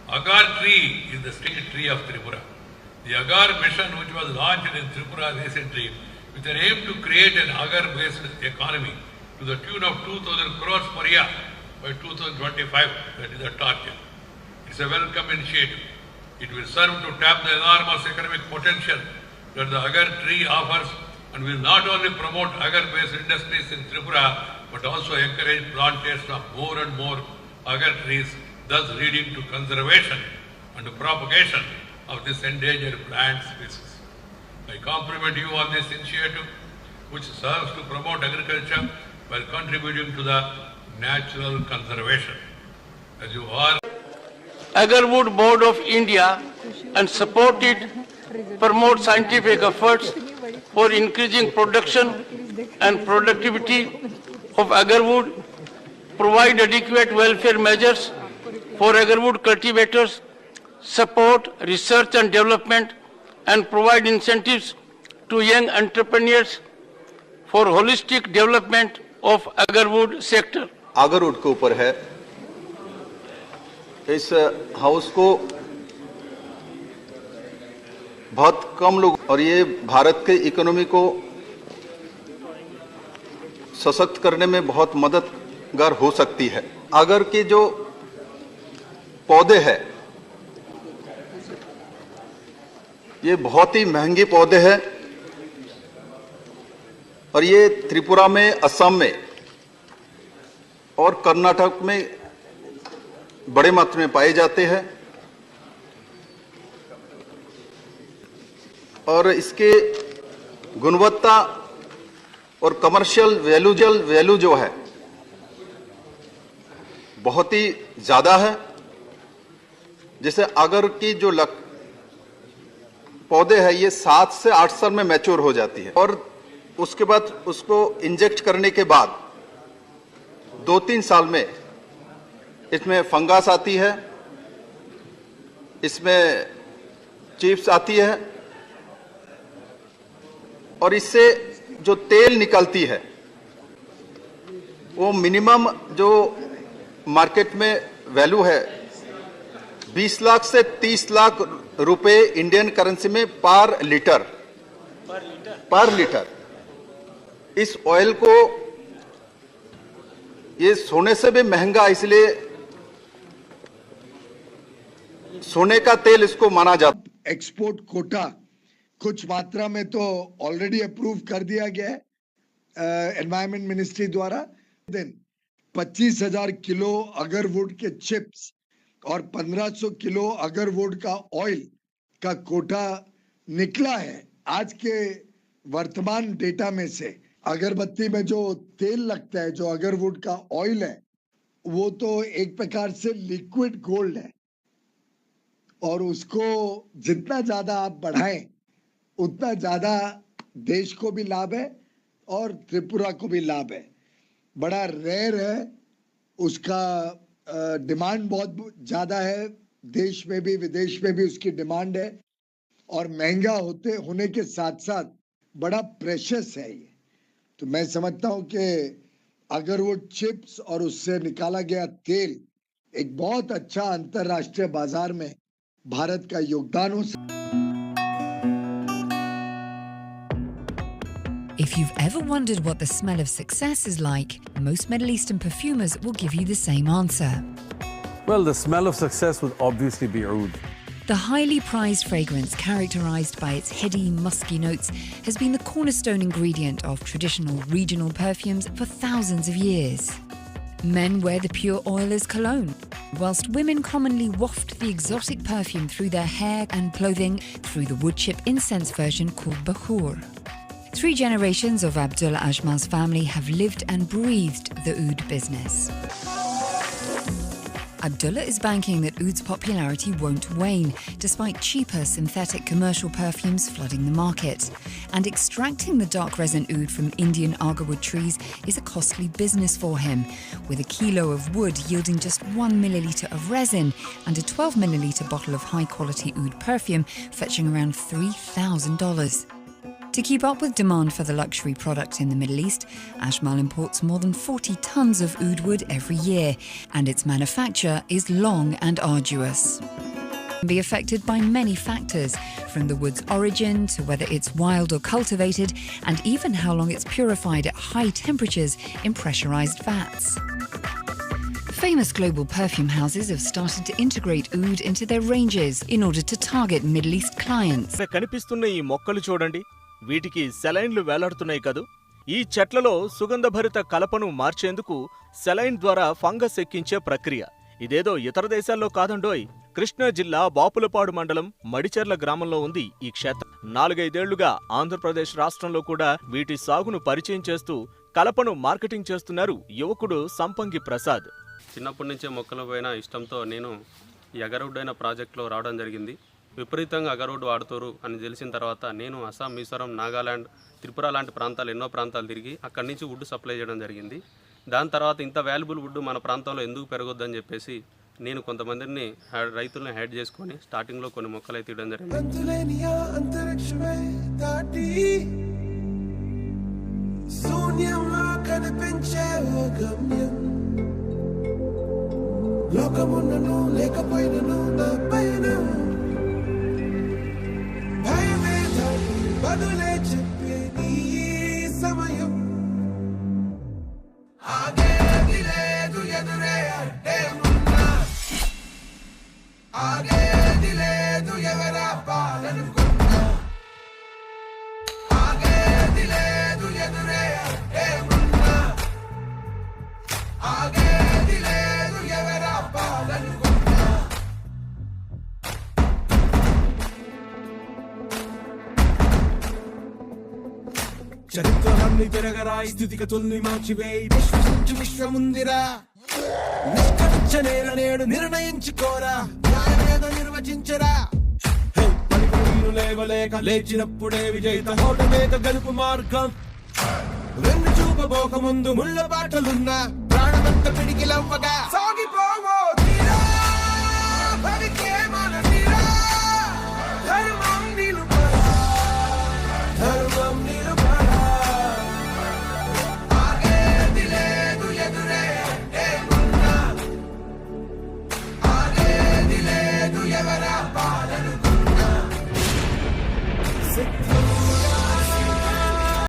Agar tree is the state tree of Tripura. The Agar mission, which was launched in Tripura recently, with an aim to create an agar-based economy to the tune of 2,000 crores per year by 2025, that is the target. It's a welcome initiative. It will serve to tap the enormous economic potential that the agar tree offers and will not only promote agar-based industries in Tripura, but also encourage plantation of more and more agar trees, thus leading to conservation and propagation of this endangered plant species. I compliment you on this initiative, which serves to promote agriculture while contributing to the natural conservation. As you are Agarwood Board of India and supported promote scientific efforts for increasing production and productivity of agarwood, provide adequate welfare measures for agarwood cultivators, support research and development, and provide incentives to young entrepreneurs for holistic development of agarwood sector. agarwood के ऊपर है, इस house को बहुत कम लोग और ये भारत के इकोनॉमी को सशक्त करने में बहुत मददगार हो सकती है। अगर के जो पौधे हैं ये बहुत ही महंगे पौधे हैं और ये त्रिपुरा में, असम में और कर्नाटक में बड़े मात्रा में पाए जाते हैं और इसके गुणवत्ता और कमर्शियल वैल्यू जो है बहुत ही ज्यादा है। जैसे अगर की जो पौधे है ये 7 से 8 साल में मैच्योर हो जाती है और उसके बाद उसको इंजेक्ट करने के बाद 2-3 साल में इसमें फंगस आती है, इसमें चिप्स आती है और इससे जो तेल निकलती है वो मिनिमम जो मार्केट में वैल्यू है 20 लाख से 30 लाख रुपए इंडियन करेंसी में पर लीटर। इस ऑयल को ये सोने से भी महंगा, इसलिए सोने का तेल इसको माना जाता। एक्सपोर्ट कोटा कुछ मात्रा में तो ऑलरेडी अप्रूव कर दिया गया है एनवायरमेंट मिनिस्ट्री द्वारा। दिन 25,000 किलो अगरवुड के चिप्स और 1500 किलो अगरवुड का ऑयल का कोटा निकला है। आज के वर्तमान डेटा में से अगरबत्ती में जो तेल लगता है, जो अगरवुड का ऑयल है, वो तो एक प्रकार से लिक्विड गोल्ड है और उसको जितना ज्यादा आप बढ़ाएं उतना ज्यादा देश को भी लाभ है और त्रिपुरा को भी लाभ है। बड़ा रेयर है, उसका डिमांड बहुत ज्यादा है, देश में भी विदेश में भी उसकी डिमांड है और महंगा होने के साथ साथ बड़ा प्रेशियस है ये। तो मैं समझता हूं कि अगर वो चिप्स और उससे निकाला गया तेल एक बहुत अच्छा अंतरराष्ट्रीय बाजार में भारत का योगदान हो सकता है। If you've ever wondered what the smell of success is like, most Middle Eastern perfumers will give you the same answer. Well, the smell of success would obviously be oud. The highly prized fragrance, characterized by its heady, musky notes, has been the cornerstone ingredient of traditional regional perfumes for thousands of years. Men wear the pure oil as cologne, whilst women commonly waft the exotic perfume through their hair and clothing through the wood chip incense version called Bakhur. 3 generations of Abdullah Ajmal's family have lived and breathed the oud business. Abdullah is banking that oud's popularity won't wane, despite cheaper synthetic commercial perfumes flooding the market. And extracting the dark resin oud from Indian agarwood trees is a costly business for him, with a kilo of wood yielding just 1 milliliter of resin and a 12 milliliter bottle of high-quality oud perfume fetching around $3,000. To keep up with demand for the luxury product in the Middle East, Ajmal imports more than 40 tons of oud wood every year, and its manufacture is long and arduous. be affected by many factors, from the wood's origin to whether it's wild or cultivated, and even how long it's purified at high temperatures in pressurized vats. Famous global perfume houses have started to integrate oud into their ranges in order to target Middle East clients. కనిపిస్తున్న ఈ మొక్కలు చూడండి, వీటికి సెలైన్లు వేలాడుతున్నాయి కదూ. ఈ చెట్లలో సుగంధభరిత కలపను మార్చేందుకు సెలైన్ ద్వారా ఫంగస్ ఎక్కించే ప్రక్రియ. ఇదేదో ఇతర దేశాల్లో కాదండోయ్. కృష్ణా జిల్లా బాపులపాడు మండలం మడిచెర్ల గ్రామంలో ఉంది ఈ క్షేత్రం. 4-5 ఏళ్లుగా ఆంధ్రప్రదేశ్ రాష్ట్రంలో కూడా వీటి సాగును పరిచయం చేస్తూ కలపను మార్కెటింగ్ చేస్తున్నారు యువకుడు సంపంగి ప్రసాద్. చిన్నప్పటి నుంచే మొక్కల పైన ఇష్టంతో నేను ఈ అగర్వుడ్ అయిన ప్రాజెక్ట్లో రావడం జరిగింది. విపరీతంగా అగర్వుడ్ వాడుతారు అని తెలిసిన తర్వాత నేను అస్సాం, మిజోరం, నాగాలాండ్, త్రిపుర లాంటి ప్రాంతాలు ఎన్నో ప్రాంతాలు తిరిగి అక్కడి నుంచి వుడ్ సప్లై చేయడం జరిగింది. దాని తర్వాత ఇంత వాల్యుబుల్ వుడ్ మన ప్రాంతంలో ఎందుకు పెరగొద్దని చెప్పేసి నేను కొంతమందిని రైతులను హెడ్ చేసుకొని స్టార్టింగ్లో కొన్ని మొక్కలు అయితే ఇవ్వడం జరిగింది. లోకమున్నను లేకపోయినను నా పైన భయమే దాటి బదులే చెప్పే నీ సమయం ఆగేది లేదు ఎదురే అడ్డే ఉన్నా ఆగేది లేదు ఎవరా పాలనుకున్నా ఆగేది లేదు ఎదురే అడ్డే ఉన్నా ఆగేది లేదు ఎవరా పాలనుకున్నా. చరిత్రలన్నీ తిరగరా, స్థితిగతుల్ని మార్చివేయి, విశ్వసించు విశ్వముందిరా. నిష్కరించ నేల నేడు నిర్ణయించుకోరా, న్యాయమేదో నిర్వచించరా. లేవలేక లేచినప్పుడే విజేత, ఓటమేక గెలుపు మార్గం. వెన్ను చూపబోక ముందు ముళ్ళ బాటలున్నా ప్రాణమంత పిడికిలవ్వగా సాగి